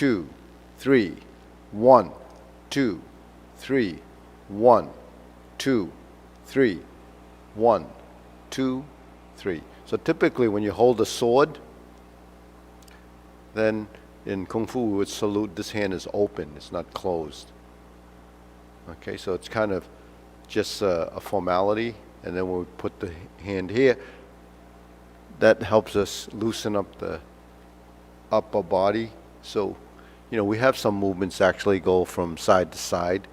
2, 3, 1, 2, 3, 1, 2, 3, 1, 2, 3. So typically when you hold a sword, then in Kung Fu we would salute, this hand is open, it's not closed. Okay, so it's kind of just a formality, and then we'll put the hand here. That helps us loosen up the upper body. So, you know, we have some movements actually go from side to side.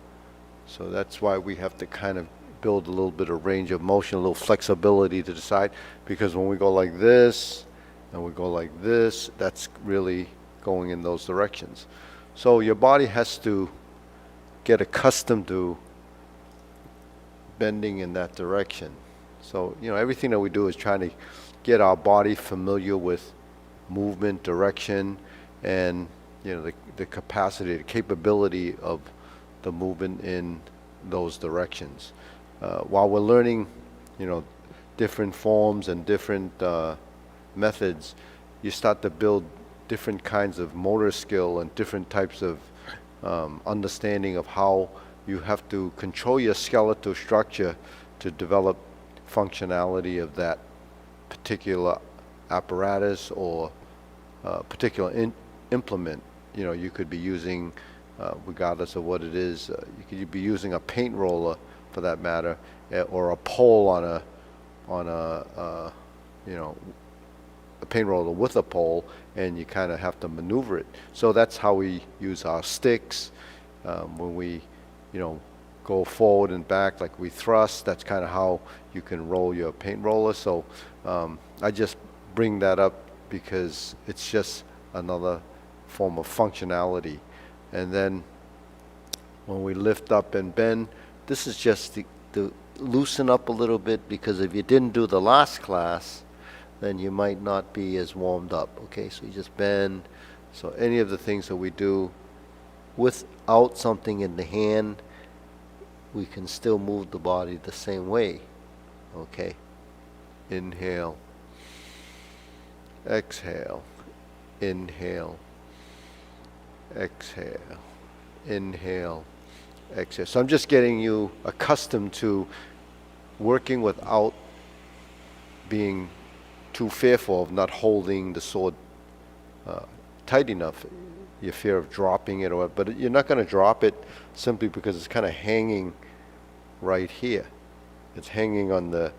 So that's why we have to kind of build a little bit of range of motion, a little flexibility to the side, because when we go like this and we go like this, that's really going in those directions. So your body has to get accustomed to bending in that direction. So, you know, everything that we do is trying to get our body familiar with movement, direction, and, you know, the capacity, the capability of the movement in those directions. While we're learning, you know, different forms and different methods, you start to build different kinds of motor skill and different types of understanding of how you have to control your skeletal structure to develop functionality of that particular apparatus or particular implement. You know, you could be using, regardless of what it is, you could be using a paint roller for that matter, or a pole on a you know, a paint roller with a pole, and you kind of have to maneuver it. So that's how we use our sticks. When we, you know, go forward and back like we thrust, that's kind of how you can roll your paint roller. So I just bring that up because it's just another form of functionality. And then when we lift up and bend, this is just to loosen up a little bit, because if you didn't do the last class, then you might not be as warmed up. Okay, so you just bend. So any of the things that we do without something in the hand, we can still move the body the same way. Okay, inhale, exhale, inhale, exhale, inhale, exhale. So I'm just getting you accustomed to working without being too fearful of not holding the sword tight enough. You fear of dropping it, but you're not going to drop it simply because it's kind of hanging right here. It's hanging on the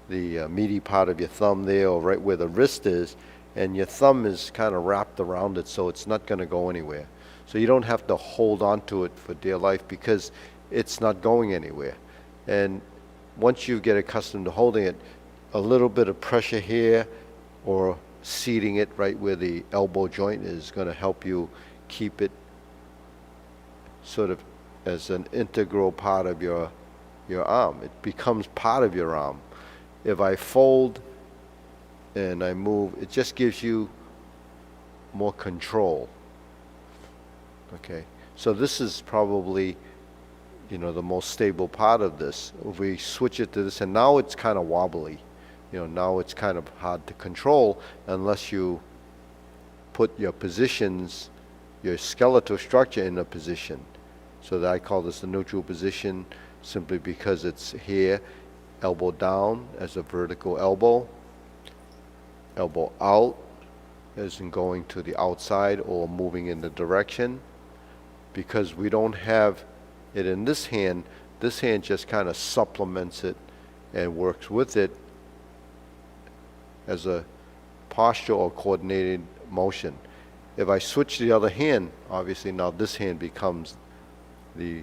meaty part of your thumb there, or right where the wrist is, and your thumb is kind of wrapped around it, so it's not going to go anywhere. So you don't have to hold on to it for dear life, because it's not going anywhere. And once you get accustomed to holding it, a little bit of pressure here or seating it right where the elbow joint is going to help you keep it sort of as an integral part of your arm. It becomes part of your arm. If I fold and I move, it just gives you more control. Okay, so this is probably, you know, the most stable part of this. If we switch it to this, and now it's kind of wobbly. You know, now it's kind of hard to control unless you put your positions, your skeletal structure in a position. So that I call this the neutral position, simply because it's here, elbow down as a vertical elbow, elbow out as in going to the outside or moving in the direction. Because we don't have it in this hand just kind of supplements it and works with it as a posture or coordinated motion. If I switch to the other hand, obviously now this hand becomes the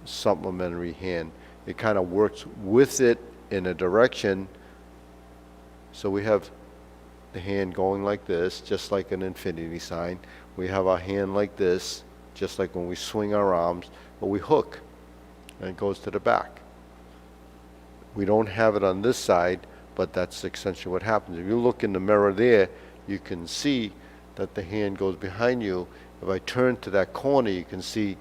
supplementary hand. It kind of works with it in a direction. So we have the hand going like this, just like an infinity sign. We have our hand like this, just like when we swing our arms, but we hook and it goes to the back. We don't have it on this side, but that's essentially what happens. If you look in the mirror there, you can see that the hand goes behind you. If I turn to that corner, you can see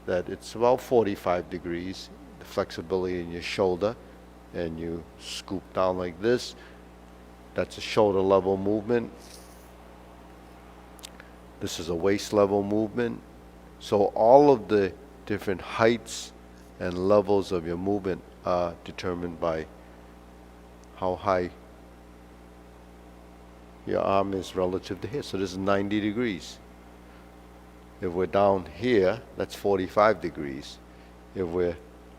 that it's about 45 degrees, the flexibility in your shoulder, and you scoop down like this. That's a shoulder level movement. This is a waist level movement. So all of the different heights and levels of your movement are determined by how high your arm is relative to here. So this is 90 degrees. If we're down here, that's 45 degrees. If we're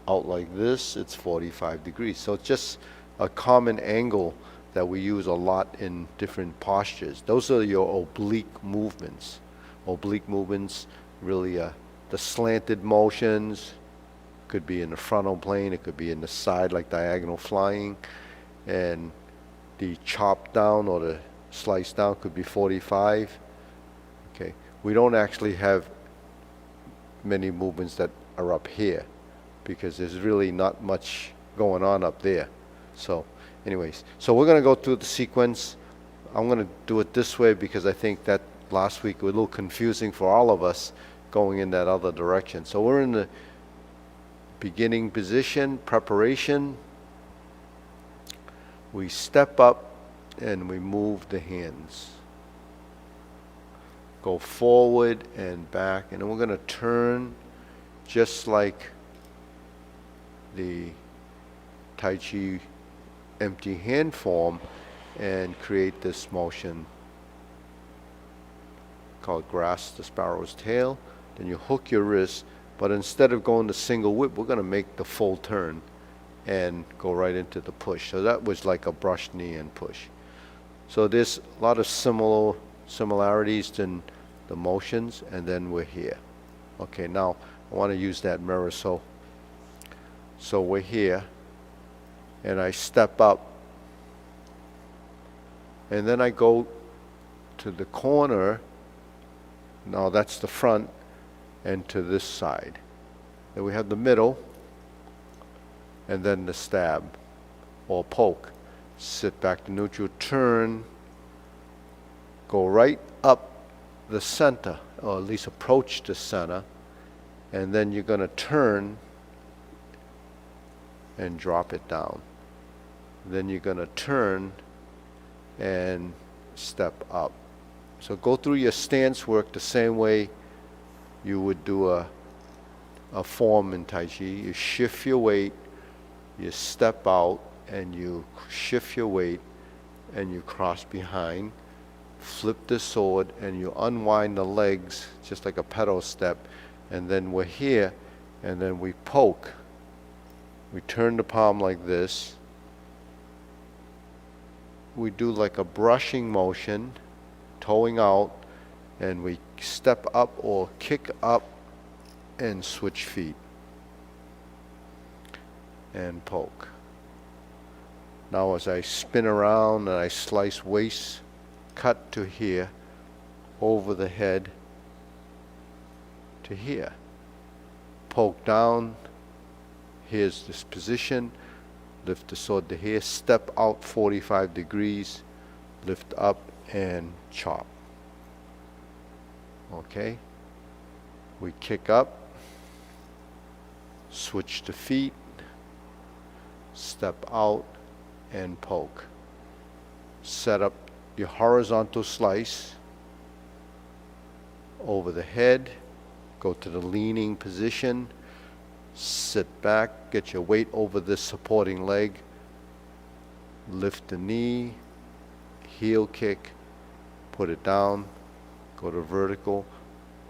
out like this, it's 45 degrees. So it's just a common angle that we use a lot in different postures. Those are your oblique movements. Oblique movements really are the slanted motions. Could be in the frontal plane, it could be in the side like diagonal flying, and the chop down or the slice down could be 45. Okay, we don't actually have many movements that are up here because there's really not much going on up there. So anyways, so we're going to go through the sequence. I'm going to do it this way because I think that last week was a little confusing for all of us going in that other direction. So we're in the beginning position, preparation. We step up and we move the hands. Go forward and back, and then we're going to turn just like the Tai Chi empty hand form and create this motion called grasp the sparrow's tail. Then you hook your wrist, but instead of going to single whip, we're going to make the full turn and go right into the push. So that was like a brush knee and push. So there's a lot of similarities in the motions, and then we're here. Okay, now I want to use that mirror. So we're here, and I step up, and then I go to the corner. Now that's the front, and to this side. Then we have the middle, and then the stab or poke. Sit back to neutral, turn, go right up the center, or at least approach the center, and then you're going to turn and drop it down. Then you're going to turn and step up. So go through your stance work the same way you would do a form in Tai Chi. You shift your weight, you step out, and you shift your weight, and you cross behind, flip the sword, and you unwind the legs just like a pedal step, and then we're here, and then we poke. We turn the palm like this. We do like a brushing motion, toeing out, and we step up or kick up and switch feet and poke. Now as I spin around and I slice waist cut to here, over the head to here. Poke down, here's this position, lift the sword to here, step out 45 degrees, lift up and chop. Okay? We kick up, switch to feet, step out, and poke. Set up your horizontal slice over the head, go to the leaning position, sit back, get your weight over this supporting leg, lift the knee, heel kick, put it down, go to vertical,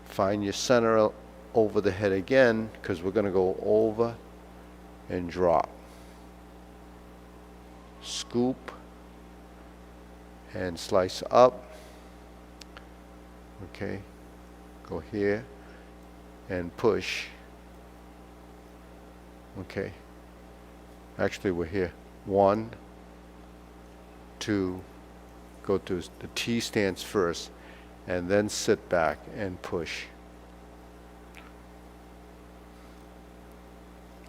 find your center over the head again, because we're going to go over and drop. Scoop and slice up. Okay, go here and push. Okay, actually we're here. 1, 2, go to the T stance first, and then sit back and push.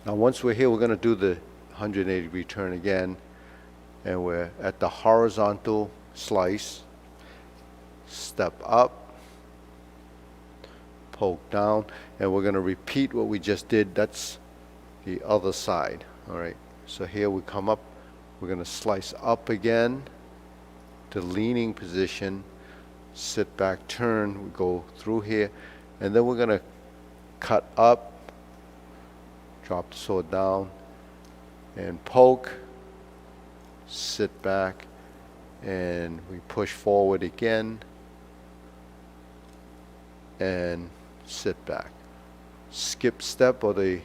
Now once we're here, we're going to do the 180 degree turn again, and we're at the horizontal slice, step up, poke down, and we're going to repeat what we just did. That's the other side. All right, so here we come up, we're going to slice up again to leaning position, sit back, turn, we go through here, and then we're going to cut up, drop the sword down, and poke, sit back, and we push forward again, and sit back. Skip step, or the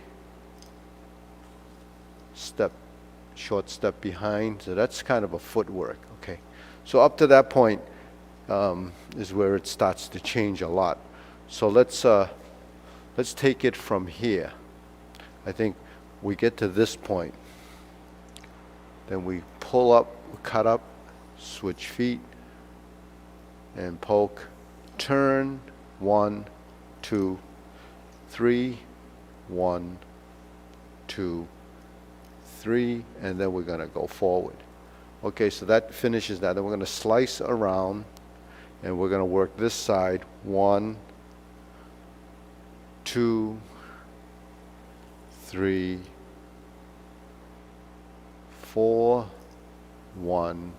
step, short step behind. So that's kind of a footwork. Okay, so up to that point is where it starts to change a lot. So let's take it from here. I think we get to this point, then we pull up, cut up, switch feet, and poke, turn, 1, 2, 3, 1, 2, 3, and then we're going to go forward. Okay, so that finishes that. Then we're going to slice around, and we're going to work this side. 1, 2, 3, 4, 1,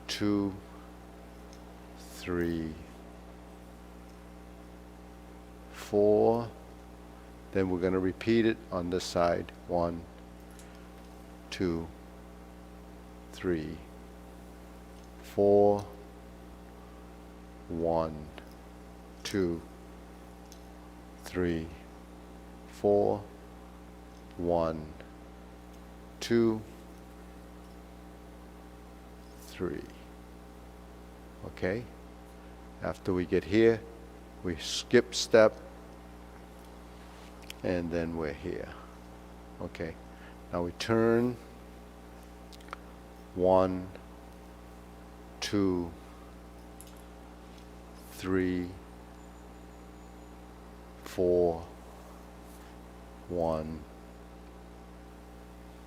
2, 3, 4. Then we're going to repeat it on this side. 1, 2, 3, 4, 1, 2, 3, 4, 1, 2, 3. Okay? After we get here, we skip step, and then we're here. Okay. Now we turn. 1, 2, 3, 4, 1,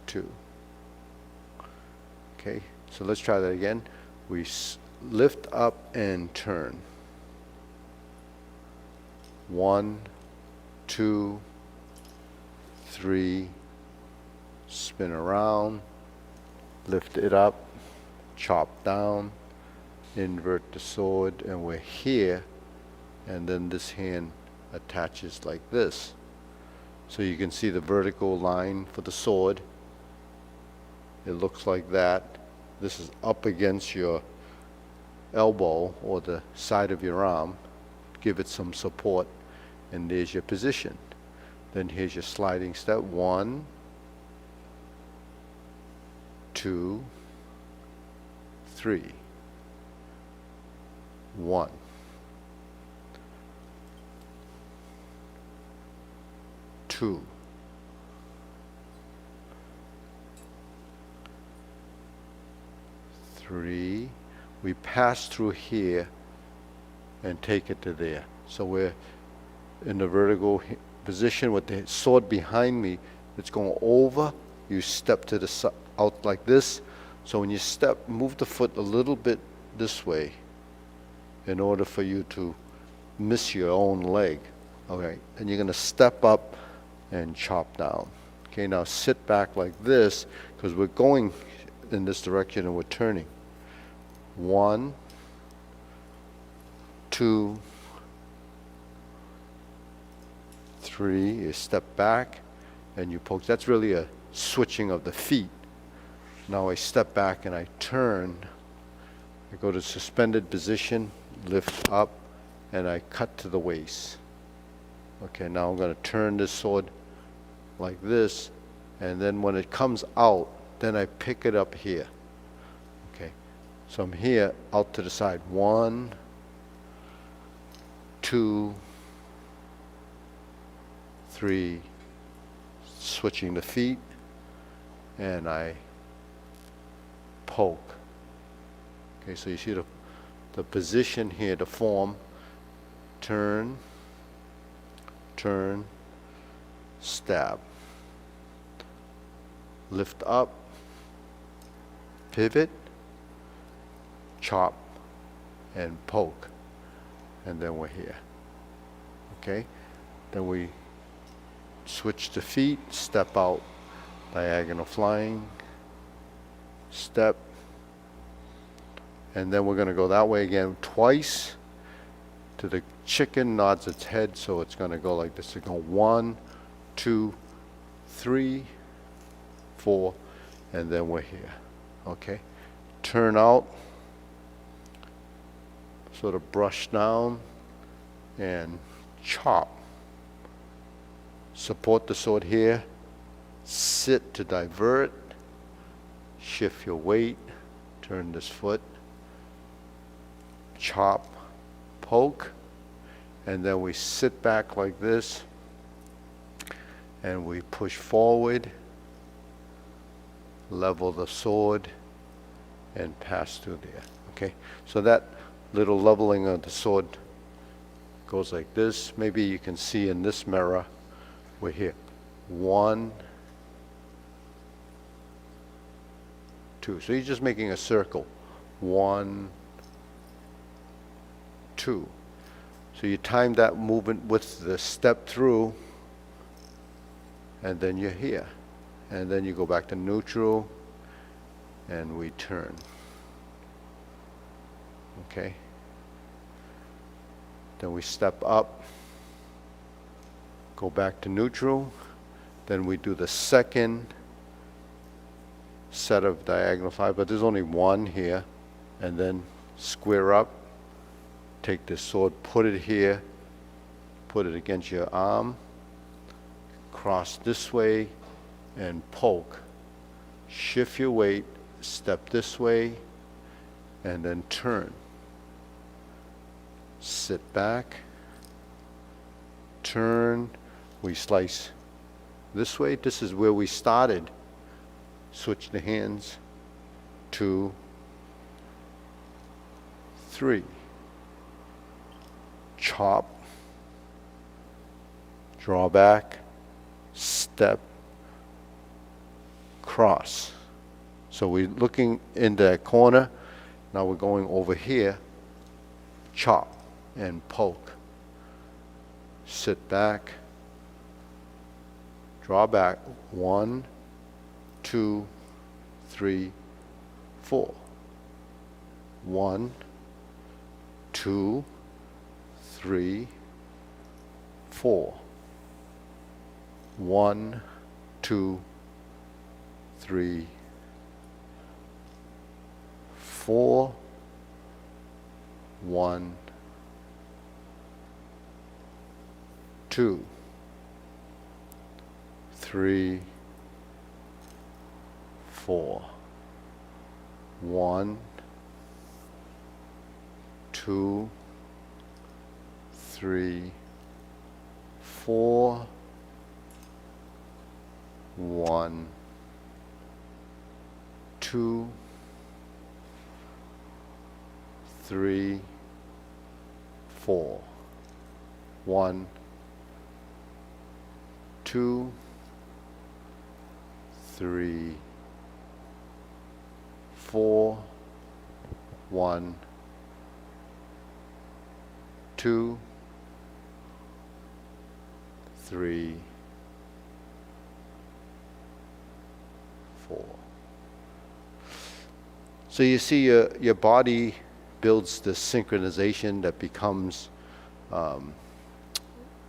2. Okay, so let's try that again. We lift up and turn. 1, 2, 3, spin around, lift it up, chop down, invert the sword, and we're here, and then this hand attaches like this. So you can see the vertical line for the sword. It looks like that. This is up against your elbow or the side of your arm. Give it some support, and there's your position. Then here's your sliding step. 1, 2, 3. 1. 2. 3. We pass through here and take it to there. So we're in the vertical position with the sword behind me. It's going over. You step to the side, out like this. So when you step, move the foot a little bit this way in order for you to miss your own leg. Okay, and you're going to step up and chop down. Okay, now sit back like this, because we're going in this direction and we're turning. 1, 2, 3. You step back and you poke. That's really a switching of the feet. Now I step back and I turn. I go to suspended position, lift up, and I cut to the waist. Okay, now I'm going to turn this sword like this, and then when it comes out, then I pick it up here. Okay, so I'm here, out to the side. 1, 2, 3, switching the feet, and I poke. Okay, so you see the position here, the form. Turn, turn, stab. Lift up, pivot, chop, and poke. And then we're here. Okay? Then we switch the feet, step out, diagonal flying, step, And then we're going to go that way again twice. To the chicken, nods its head, so it's going to go like this. It's going to go 1, 2, 3, 4, and then we're here. Okay? Turn out, sort of brush down, and chop. Support the sword here. Sit to divert. Shift your weight. Turn this foot. Chop. Poke. And then we sit back like this. And we push forward. Level the sword. And pass through there. Okay? So that little leveling of the sword goes like this. Maybe you can see in this mirror. We're here. 1, 2. So you're just making a circle. 1, 2. So you time that movement with the step through, and then you're here. And then you go back to neutral, and we turn. Okay? Then we step up. Go back to neutral. Then we do the second set of diagonal 5, but there's only one here. And then square up. Take this sword, put it here. Put it against your arm. Cross this way and poke. Shift your weight. Step this way. And then turn. Sit back. Turn. We slice this way. This is where we started. Switch the hands. 2, 3. Chop. Draw back. Step. Cross. So we're looking in that corner. Now we're going over here. Chop and poke. Sit back. Draw back. 1, 2, 3, 4. 1, 2, 3, 4. 1, 2, 3, 4. 1, 2, 3, 4. 1, 2, 3, 4. 1, 2, 3, 4. 1, 2, 3, 4. 1, 2, 3, 4. So you see your body builds this synchronization that becomes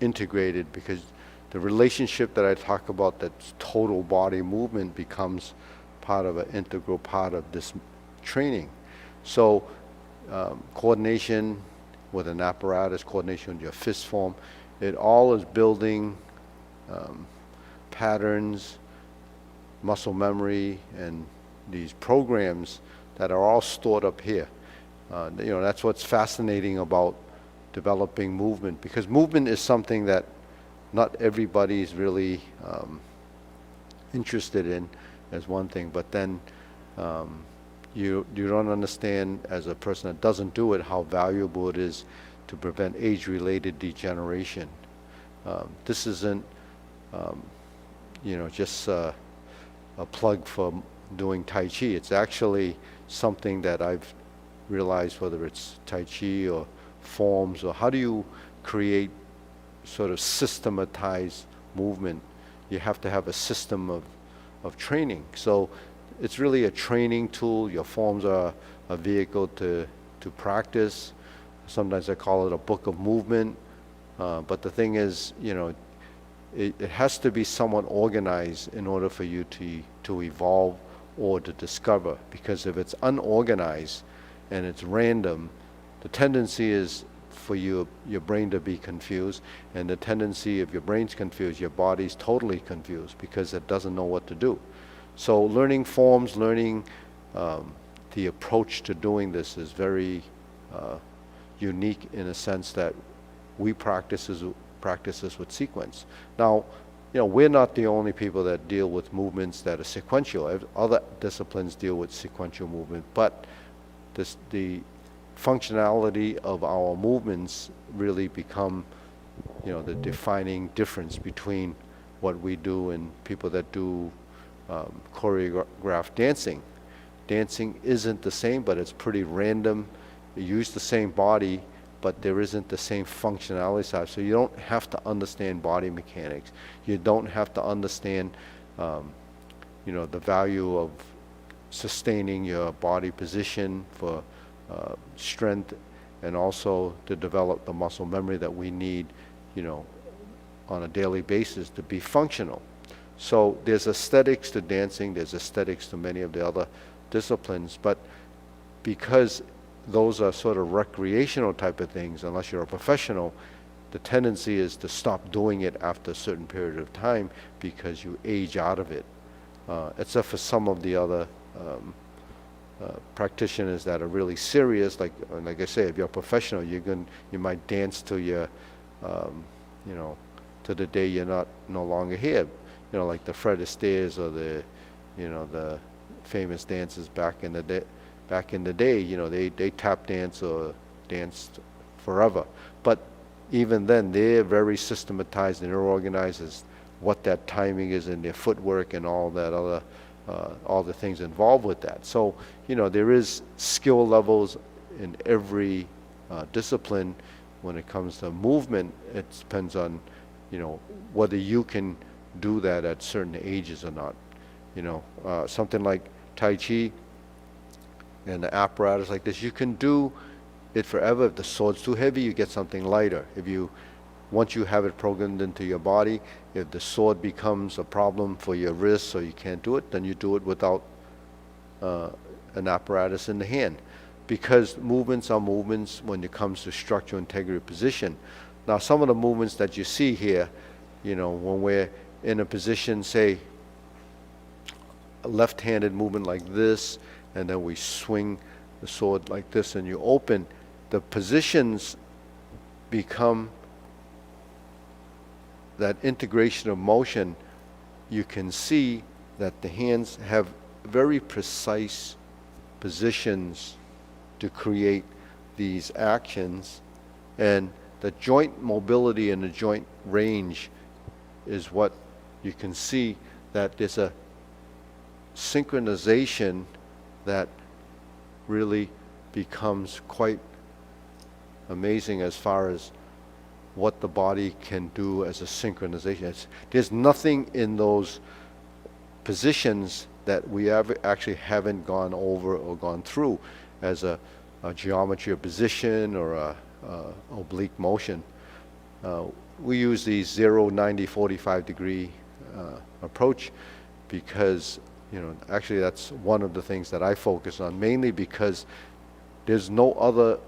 integrated, because the relationship that I talk about, that total body movement, becomes part of an integral part of this training. So coordination with an apparatus, coordination with your fist form, it all is building patterns, muscle memory, and these programs that are all stored up here. That's what's fascinating about developing movement, because movement is something that not everybody's really interested in, as one thing, but then you don't understand, as a person that doesn't do it, how valuable it is to prevent age-related degeneration. This isn't just a plug for doing Tai Chi. It's actually something that I've realized, whether it's Tai Chi or forms, or how do you create sort of systematized movement, you have to have a system of training. So it's really a training tool. Your forms are a vehicle to practice. Sometimes I call it a book of movement. But the thing is, it has to be somewhat organized in order for you to evolve or to discover. Because if it's unorganized and it's random, the tendency is for your brain to be confused, and the tendency, if your brain's confused, your body's totally confused because it doesn't know what to do. So learning forms, learning the approach to doing this is very unique in a sense that we practice this with sequence. Now, we're not the only people that deal with movements that are sequential. Other disciplines deal with sequential movement, but the functionality of our movements really become, the defining difference between what we do and people that do choreographed dancing. Dancing isn't the same, but it's pretty random. You use the same body, but there isn't the same functionality side. So you don't have to understand body mechanics. You don't have to understand, the value of sustaining your body position for strength, and also to develop the muscle memory that we need, on a daily basis to be functional. So there's aesthetics to dancing, there's aesthetics to many of the other disciplines, but because those are sort of recreational type of things, unless you're a professional, the tendency is to stop doing it after a certain period of time because you age out of it. Except for some of the other practitioners that are really serious, like I say, if you're a professional, you might dance till you're, to the day you're no longer here. Like the Fred Astaire's or the famous dancers back in the day. They tap dance or danced forever. But even then, they're very systematized and they're organized as what that timing is in their footwork and all that other, all the things involved with that. So, there is skill levels in every discipline. When it comes to movement, it depends on, whether you can do that at certain ages or not. Something like Tai Chi and the apparatus like this, you can do it forever. If the sword's too heavy, you get something lighter. Once you have it programmed into your body, if the sword becomes a problem for your wrist so you can't do it, then you do it without an apparatus in the hand. Because movements are movements when it comes to structure, integrity, position. Now, some of the movements that you see here, when we're in a position, say, a left-handed movement like this, and then we swing the sword like this and you open, the positions become that integration of motion. You can see that the hands have very precise positions to create these actions, and the joint mobility and the joint range is what you can see, that there's a synchronization that really becomes quite amazing as far as what the body can do as a synchronization. There's nothing in those positions that we actually haven't gone over or gone through as a geometry of position or a oblique motion. We use the 0, 90, 45 degree approach because actually that's one of the things that I focus on, mainly because there's no other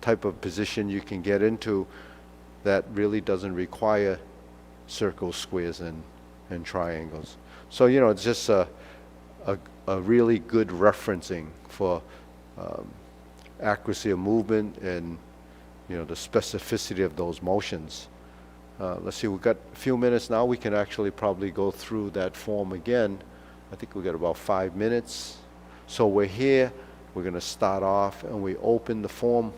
type of position you can get into that really doesn't require circles, squares, and triangles. So it's just a really good referencing for accuracy of movement and the specificity of those motions. Let's see, we've got a few minutes now. We can actually probably go through that form again. I think we've got about 5 minutes. So we're here, we're going to start off and we open the form.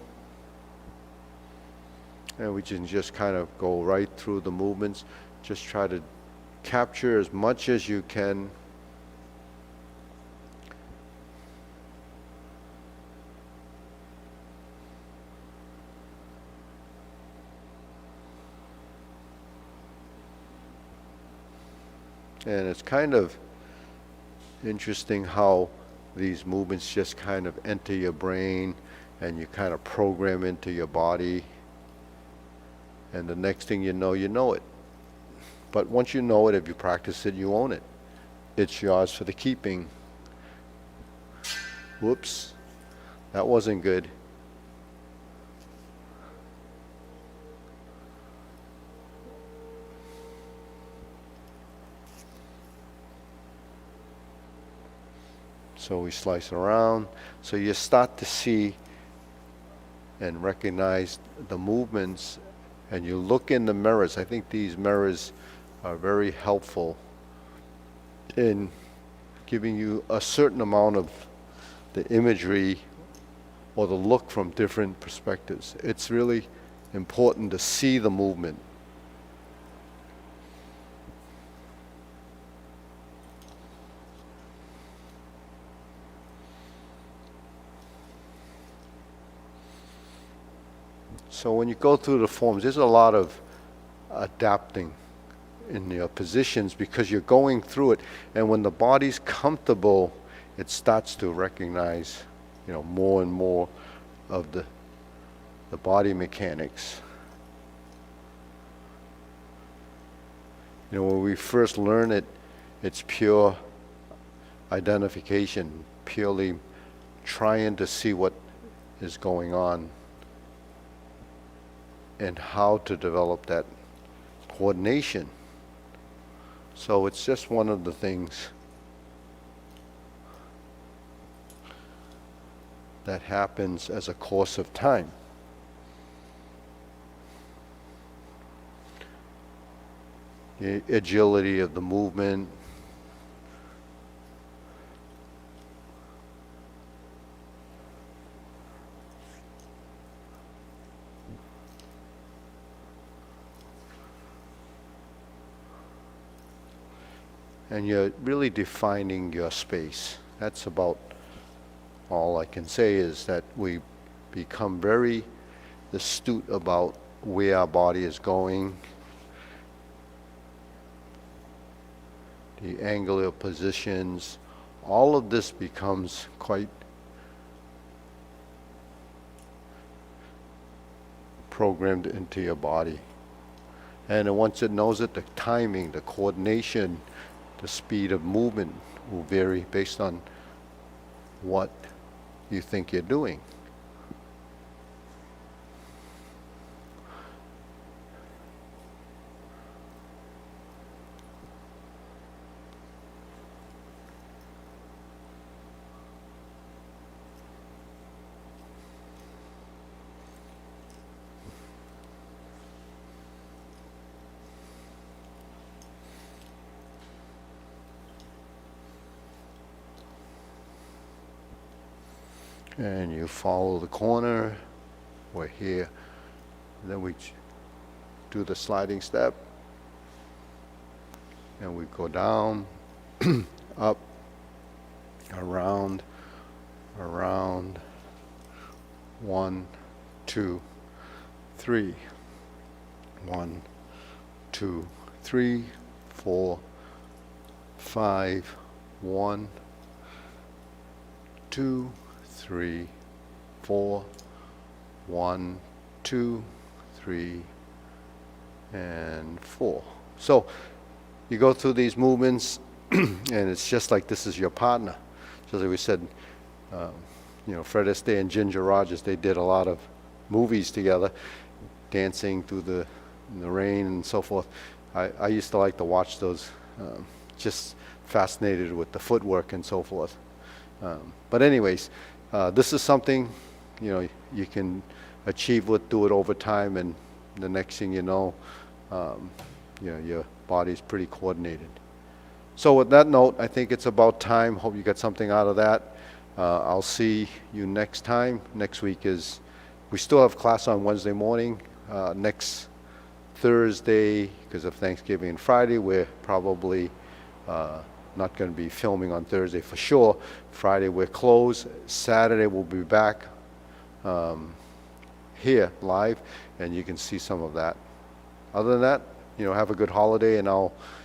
And we can just kind of go right through the movements. Just try to capture as much as you can. And it's kind of interesting how these movements just kind of enter your brain and you kind of program into your body. And the next thing you know it. But once you know it, if you practice it, you own it. It's yours for the keeping. Whoops, that wasn't good. So we slice around. So you start to see and recognize the movements, and you look in the mirrors. I think these mirrors are very helpful in giving you a certain amount of the imagery or the look from different perspectives. It's really important to see the movement. So when you go through the forms, there's a lot of adapting in your positions because you're going through it. And when the body's comfortable, it starts to recognize, more and more of the body mechanics. When we first learn it, it's pure identification, purely trying to see what is going on and how to develop that coordination. So it's just one of the things that happens as a course of time. The agility of the movement, and you're really defining your space. That's about all I can say, is that we become very astute about where our body is going, the angular positions. All of this becomes quite programmed into your body. And then once it knows it, the timing, the coordination, the speed of movement will vary based on what you think you're doing. And you follow the corner. We're here. And then we do the sliding step. And we go down, up, around, 1, 2, 3. 1, 2, 3, 4, 5. 1, 2, 3, 4. 1, 2, 3, and 4. So you go through these movements, and it's just like this is your partner. Just like we said, Fred Astaire and Ginger Rogers, they did a lot of movies together, dancing through the rain and so forth. I used to like to watch those, just fascinated with the footwork and so forth. But anyways, this is something you can achieve with, do it over time, and the next thing you know, your body's pretty coordinated. So with that note, I think it's about time. Hope you got something out of that. I'll see you next time. Next week we still have class on Wednesday morning. Next Thursday, because of Thanksgiving and Friday, we're probably not going to be filming on Thursday for sure. Friday we're closed. Saturday we'll be back here live, and you can see some of that. Other than that, have a good holiday, and I'll